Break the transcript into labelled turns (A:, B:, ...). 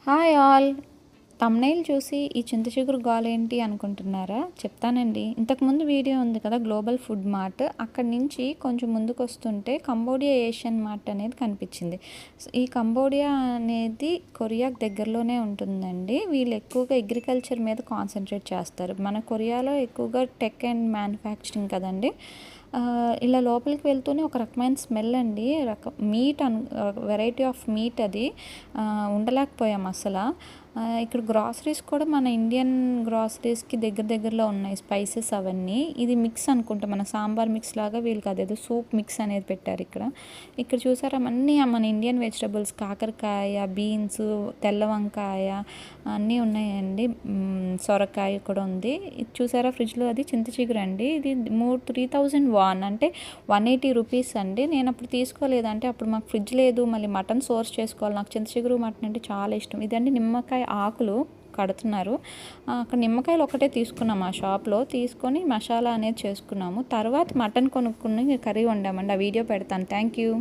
A: Hi all. Thumbnail చూసి ఈ చింత చిగురు గోలేంటి అనుకుంటున్నారా? చెప్తానండి. ఇంతకుముందు వీడియో ఉంది కదా, గ్లోబల్ ఫుడ్ మార్ట్. అక్కడి నుంచి కొంచెం ముందుకు వస్తుంటే కంబోడియా ఏషియన్ మార్ట్ అనేది కనిపించింది. ఈ కంబోడియా అనేది కొరియాకి దగ్గరలోనే ఉంటుందండి. వీళ్ళు ఎక్కువగా అగ్రికల్చర్ మీద కాన్సన్ట్రేట్ చేస్తారు. మన కొరియాలో ఎక్కువగా టెక్ అండ్ మ్యానుఫ్యాక్చరింగ్ కదండి. ఇలా లోపలికి వెళ్తూనే ఒక రకమైన స్మెల్ అండి, మీట్ వెరైటీ ఆఫ్ మీట్ అది ఉండలేకపోయాం అసలు. ఇక్కడ గ్రాసరీస్ కూడా మన ఇండియన్ గ్రాసరీస్కి దగ్గరలో ఉన్నాయి, స్పైసెస్ అవన్నీ. ఇది మిక్స్ అనుకుంటా, మన సాంబార్ మిక్స్ లాగా వీళ్ళకి అదేదో సూప్ మిక్స్ అనేది పెట్టారు ఇక్కడ చూసారా, అన్నీ మన ఇండియన్ వెజిటబుల్స్, కాకరకాయ, బీన్స్, తెల్ల వంకాయ అన్నీ ఉన్నాయండి. సొరకాయ కూడా ఉంది. ఇది చూసారా ఫ్రిడ్జ్లో, అది చింత చిగురు అండి. ఇది 3000 వాన్ అంటే 180 రూపీస్ అండి. నేను అప్పుడు తీసుకోలేదు, అంటే అప్పుడు మాకు ఫ్రిడ్జ్ లేదు, మళ్ళీ మటన్ సోర్స్ చేసుకోవాలి. నాకు చింత చిగురు మటన్ అంటే చాలా ఇష్టం. ఇదండి నిమ్మకాయ ఆకులు కడుతున్నారు. అక్కడ నిమ్మకాయలు ఒకటే తీసుకున్నాము ఆ షాప్లో, తీసుకొని మసాలా అనేది చేసుకున్నాము. తర్వాత మటన్ కొనుక్కుని కర్రీ వండామండి. ఆ వీడియో పెడతాను. Thank you.